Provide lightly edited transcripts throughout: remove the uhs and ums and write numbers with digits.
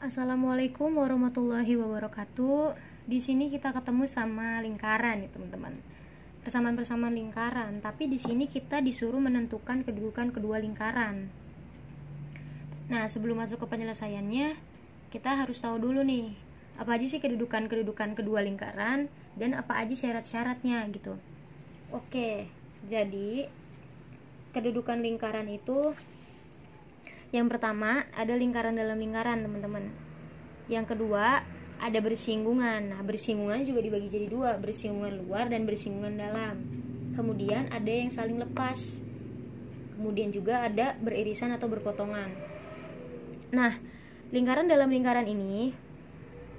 Assalamualaikum warahmatullahi wabarakatuh. Di sini kita ketemu sama lingkaran ya teman-teman. Persamaan-persamaan lingkaran, tapi di sini kita disuruh menentukan kedudukan kedua lingkaran. Nah, sebelum masuk ke penyelesaiannya, kita harus tahu dulu nih, apa aja sih kedudukan-kedudukan kedua lingkaran dan apa aja syarat-syaratnya gitu. Oke, jadi kedudukan lingkaran itu yang pertama ada lingkaran dalam lingkaran, teman-teman. Yang kedua ada bersinggungan. Nah, bersinggungan juga dibagi jadi dua, bersinggungan luar dan bersinggungan dalam. Kemudian ada yang saling lepas. Kemudian juga ada beririsan atau berpotongan. Nah, lingkaran dalam lingkaran ini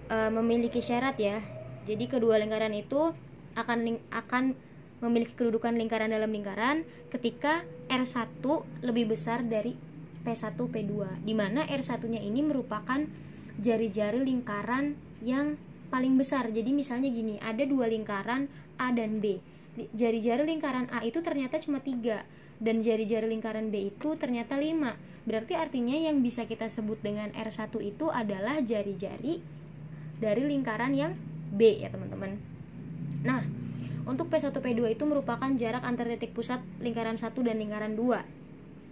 memiliki syarat ya. Jadi kedua lingkaran itu akan memiliki kedudukan lingkaran dalam lingkaran ketika R1 lebih besar dari P1 P2, di mana R1-nya ini merupakan jari-jari lingkaran yang paling besar. Jadi misalnya gini, ada dua lingkaran A dan B. Jari-jari lingkaran A itu ternyata cuma 3 dan jari-jari lingkaran B itu ternyata 5. Berarti artinya yang bisa kita sebut dengan R1 itu adalah jari-jari dari lingkaran yang B ya teman-teman. Nah, untuk P1 P2 itu merupakan jarak antar titik pusat lingkaran 1 dan lingkaran 2.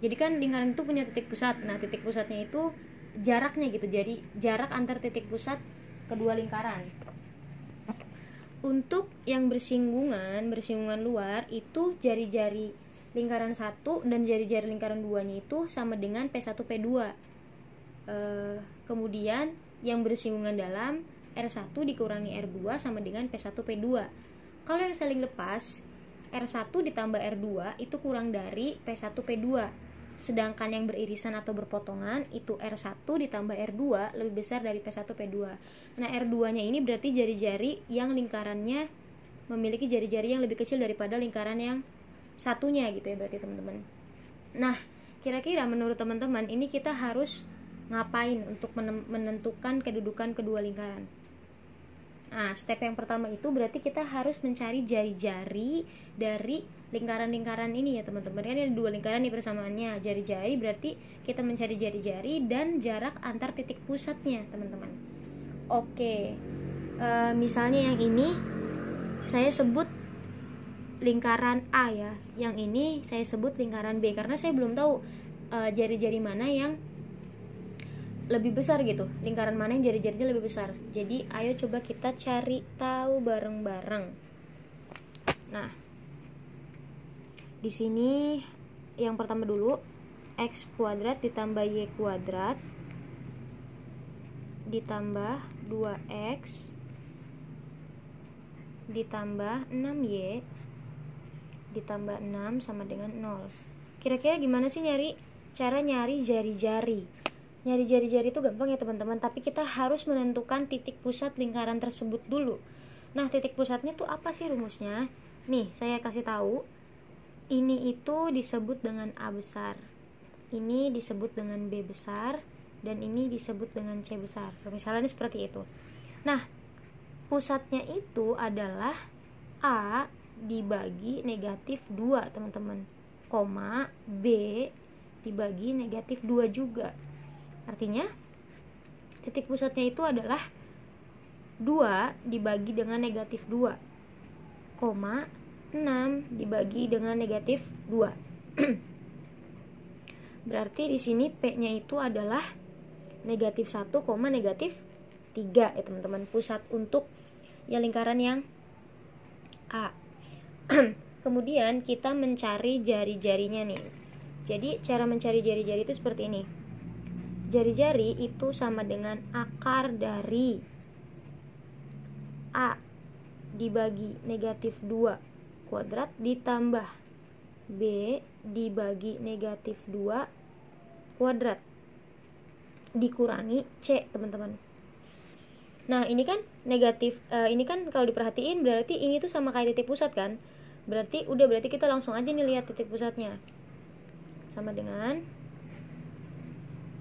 Jadi kan lingkaran itu punya titik pusat. Nah, titik pusatnya itu jaraknya gitu. Jadi jarak antar titik pusat kedua lingkaran. Untuk yang bersinggungan luar itu jari-jari lingkaran 1 dan jari-jari lingkaran 2-nya itu sama dengan P1 P2. Kemudian yang bersinggungan dalam R1 dikurangi R2 sama dengan P1 P2. Kalau yang saling lepas, R1 ditambah R2 itu kurang dari P1 P2. Sedangkan yang beririsan atau berpotongan itu R1 ditambah R2 lebih besar dari P1 P2. Nah, R2-nya ini berarti jari-jari yang lingkarannya memiliki jari-jari yang lebih kecil daripada lingkaran yang satunya gitu ya berarti teman-teman. Nah, kira-kira menurut teman-teman ini kita harus ngapain untuk menentukan kedudukan kedua lingkaran? Nah, step yang pertama itu berarti kita harus mencari jari-jari dari lingkaran-lingkaran ini ya teman-teman. Kan ada dua lingkaran nih persamaannya. Jari-jari berarti kita mencari jari-jari dan jarak antar titik pusatnya teman-teman. Oke, misalnya yang ini saya sebut lingkaran A ya. Yang ini saya sebut lingkaran B karena saya belum tahu jari-jari mana yang lebih besar gitu, lingkaran mana yang jari-jarinya lebih besar. Jadi ayo coba kita cari tahu bareng-bareng. Nah, di sini yang pertama dulu x kuadrat ditambah y kuadrat ditambah 2x ditambah 6y ditambah 6 sama dengan 0. Kira-kira gimana sih cara nyari jari-jari? Nyari jari-jari itu gampang ya teman-teman, tapi kita harus menentukan titik pusat lingkaran tersebut dulu. Nah, titik pusatnya tuh apa sih rumusnya? Nih, saya kasih tahu. Ini itu disebut dengan A besar. Ini disebut dengan B besar dan ini disebut dengan C besar. Misalnya seperti itu. Nah, pusatnya itu adalah A dibagi negatif 2, teman-teman. Koma B dibagi negatif 2 juga. Artinya titik pusatnya itu adalah 2 dibagi dengan negatif 2, koma 6 dibagi dengan negatif 2. Berarti di sini P-nya itu adalah negatif 1, negatif 3 ya teman-teman. Pusat untuk ya lingkaran yang A. Kemudian kita mencari jari-jarinya nih. Jadi cara mencari jari-jari itu seperti ini. Jari-jari itu sama dengan akar dari A dibagi negatif 2 kuadrat ditambah B dibagi negatif 2 kuadrat dikurangi C, teman-teman. Nah, ini kan negatif, ini kan kalau diperhatiin berarti ini tuh sama kayak titik pusat kan? Berarti kita langsung aja nih lihat titik pusatnya. Sama dengan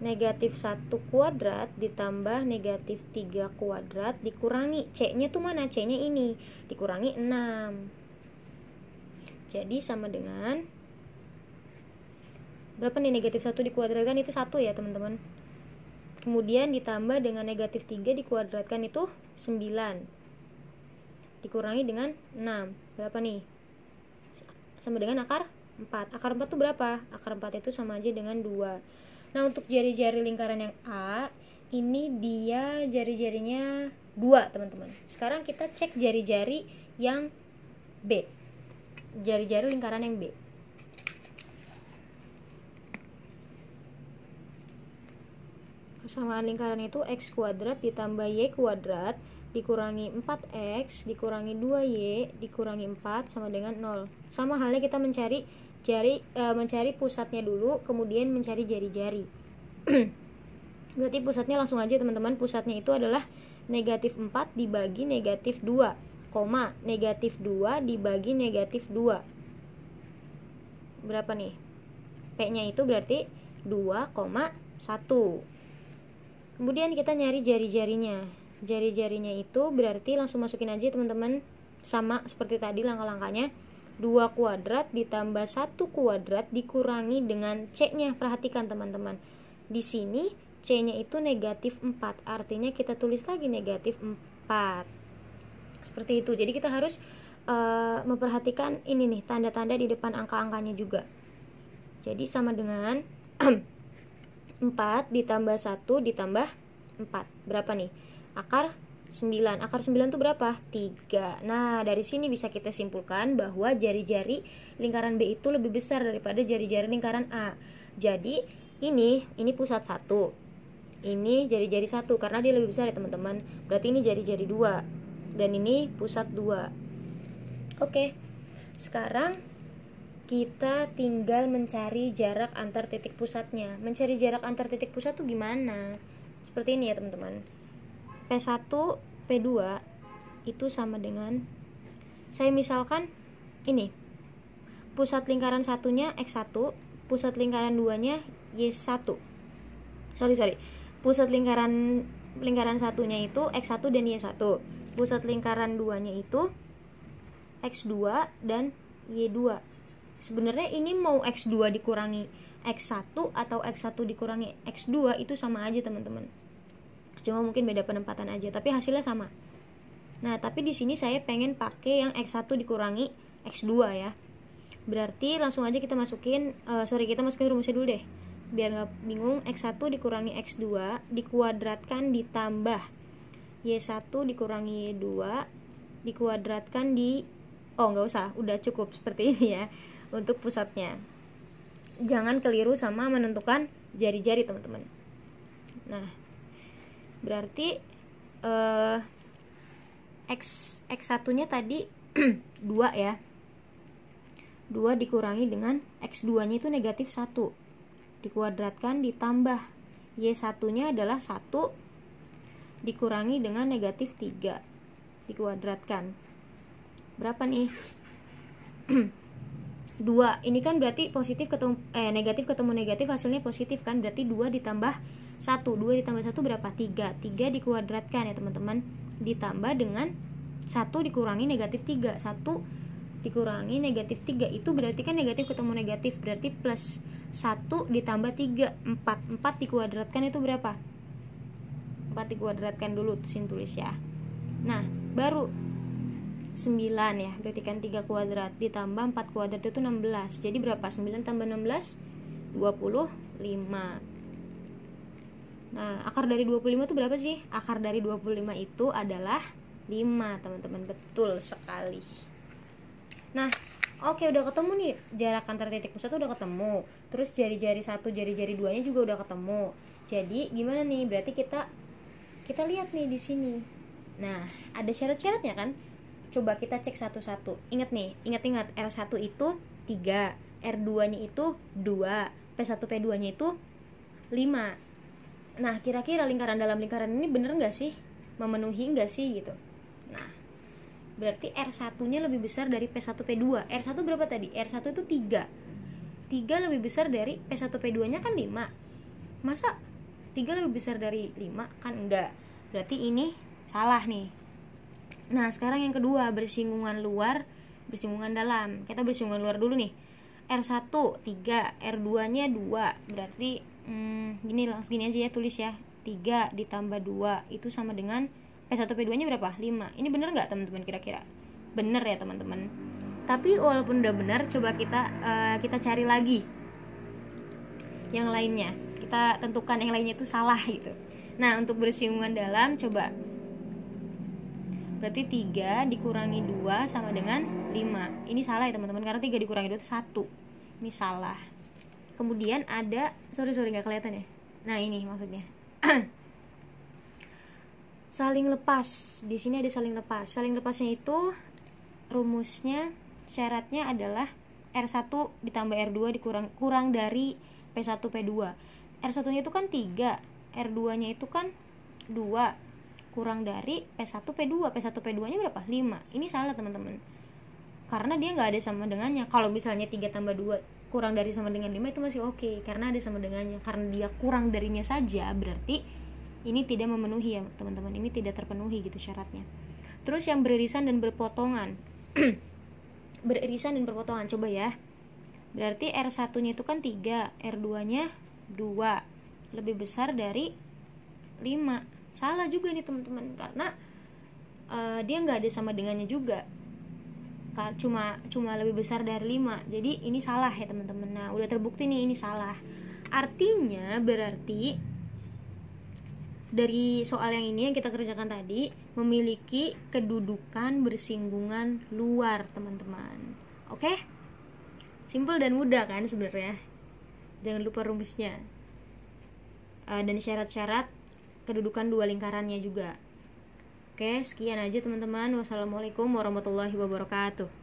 negatif 1 kuadrat ditambah negatif 3 kuadrat dikurangi C-nya tuh mana? C-nya ini dikurangi 6. Jadi sama dengan berapa nih negatif 1 dikuadratkan itu 1 ya teman-teman. kemudian ditambah dengan negatif 3 dikuadratkan itu 9, dikurangi dengan 6, berapa nih? Sama dengan akar 4. Akar 4 itu berapa? Akar 4 itu sama aja dengan 2. Nah, untuk jari-jari lingkaran yang A, ini dia jari-jarinya 2, teman-teman. Sekarang kita cek jari-jari yang B. Jari-jari lingkaran yang B. Persamaan lingkaran itu x kuadrat ditambah y kuadrat dikurangi 4x dikurangi 2y dikurangi 4 sama dengan 0. Sama halnya kita mencari mencari pusatnya dulu, kemudian mencari jari-jari. Berarti pusatnya langsung aja, teman-teman. Pusatnya itu adalah negatif 4 dibagi negatif 2, koma negatif 2 dibagi negatif 2. Berapa nih? P-nya itu berarti 2,1. Kemudian kita nyari jari-jarinya. Jari-jarinya itu berarti langsung masukin aja, teman-teman. Sama seperti tadi langkah-langkahnya. 2 kuadrat ditambah 1 kuadrat dikurangi dengan C-nya. Perhatikan, teman-teman. Di sini C-nya itu negatif 4. Artinya kita tulis lagi negatif 4. Seperti itu. Jadi kita harus memperhatikan ini nih, tanda-tanda di depan angka-angkanya juga. Jadi sama dengan 4 ditambah 1 ditambah 4. Berapa nih? Akar 9. Akar 9 itu berapa? 3. Nah, dari sini bisa kita simpulkan bahwa jari-jari lingkaran B itu lebih besar daripada jari-jari lingkaran A. Jadi, ini pusat 1. Ini jari-jari 1 karena dia lebih besar ya, teman-teman. Berarti ini jari-jari 2. Dan ini pusat 2. Oke. Sekarang kita tinggal mencari jarak antar titik pusatnya. Mencari jarak antar titik pusat tuh gimana? Seperti ini ya, teman-teman. P1, P2 itu sama dengan, saya misalkan ini, pusat lingkaran satunya X1, pusat lingkaran 2-nya Y1. Sorry. Pusat lingkaran satunya itu X1 dan Y1. Pusat lingkaran 2-nya itu X2 dan Y2. Sebenarnya ini mau X2 dikurangi X1 atau X1 dikurangi X2 itu sama aja, teman-teman. Cuma mungkin beda penempatan aja, tapi hasilnya sama. Nah, tapi di sini saya pengen pakai yang X1 dikurangi X2 ya. Berarti langsung aja kita masukin kita masukin rumusnya dulu deh. Biar nggak bingung, X1 dikurangi X2 dikuadratkan ditambah Y1 dikurangi Y2 dikuadratkan di nggak usah, udah cukup seperti ini ya untuk pusatnya. Jangan keliru sama menentukan jari-jari, teman-teman. Nah, berarti X1-nya tadi 2 ya. 2 dikurangi dengan X2-nya itu negatif 1. Dikuadratkan ditambah Y1-nya adalah 1 dikurangi dengan negatif 3. Dikuadratkan. Berapa nih? 2. Ini kan berarti positif ketemu negatif ketemu negatif, hasilnya positif kan? Berarti 2 ditambah 1. 2 ditambah 1 berapa? 3. 3 dikuadratkan ya, teman-teman. Ditambah dengan 1 dikurangi negatif 3. 1 dikurangi negatif 3 itu berarti kan negatif ketemu negatif, berarti plus 1 ditambah 3, 4. 4 dikuadratkan itu berapa? 4 dikuadratkan dulu, tulis ya. Nah, baru 9 ya, berarti kan 3 kuadrat ditambah 4 kuadrat itu 16. Jadi berapa? 9 tambah 16 25. Nah, akar dari 25 itu berapa sih? Akar dari 25 itu adalah 5, teman-teman. Betul sekali. Nah, oke, udah ketemu nih jarak antar titik pusat udah ketemu. Terus jari-jari 1, jari-jari 2-nya juga udah ketemu. Jadi, gimana nih? Berarti kita lihat nih di sini. Nah, ada syarat-syaratnya kan? Coba kita cek satu-satu. Ingat R1 itu 3, R2-nya itu 2, P1 P2-nya itu 5. Nah, kira-kira lingkaran dalam lingkaran ini bener gak sih? Memenuhi gak sih gitu? Nah, berarti R1-nya lebih besar dari P1 P2. R1 berapa tadi? R1 itu 3. 3 lebih besar dari P1 P2-nya kan 5. Masa 3 lebih besar dari 5? Kan enggak. Berarti ini salah nih. Nah, sekarang yang kedua, bersinggungan luar, bersinggungan dalam. Kita bersinggungan luar dulu nih. R1 3, R2-nya 2. Berarti gini aja ya, tulis ya. 3 ditambah 2 itu sama dengan P1 P2 nya berapa? 5. Ini bener nggak teman-teman kira-kira? Bener ya teman-teman. Tapi walaupun udah benar, coba kita cari lagi yang lainnya. Kita tentukan yang lainnya itu salah gitu. Nah, untuk bersinggungan dalam, coba. Berarti 3 dikurangi 2 sama dengan 5. Ini salah ya teman-teman, karena 3 dikurangi 2 itu 1. Ini salah. Kemudian ada, sorry nggak kelihatan ya. Nah, ini maksudnya. Saling lepas. Di sini ada saling lepas. Saling lepasnya itu rumusnya, syaratnya adalah R1 ditambah R2 kurang dari P1 P2. R1 nya itu kan 3, R2 nya itu kan 2, kurang dari P1 P2. P1 P2 nya berapa? 5. Ini salah teman-teman, karena dia nggak ada sama dengannya. Kalau misalnya 3 tambah 2 kurang dari sama dengan 5 itu masih oke, karena ada sama dengannya. Karena dia kurang darinya saja, berarti ini tidak memenuhi ya teman-teman, ini tidak terpenuhi gitu syaratnya. Terus yang beririsan dan berpotongan. Beririsan dan berpotongan, coba ya. Berarti R1 nya itu kan 3, R2 nya 2, lebih besar dari 5. Salah juga nih teman-teman, karena dia nggak ada sama dengannya juga, cuma lebih besar dari 5. Jadi ini salah ya teman-teman. Nah, udah terbukti nih ini salah. Artinya berarti dari soal yang ini yang kita kerjakan tadi memiliki kedudukan bersinggungan luar teman-teman. Oke? Simpel dan mudah kan sebenarnya. Jangan lupa rumusnya dan syarat-syarat kedudukan dua lingkarannya juga. Oke, sekian aja teman-teman. Wassalamualaikum warahmatullahi wabarakatuh.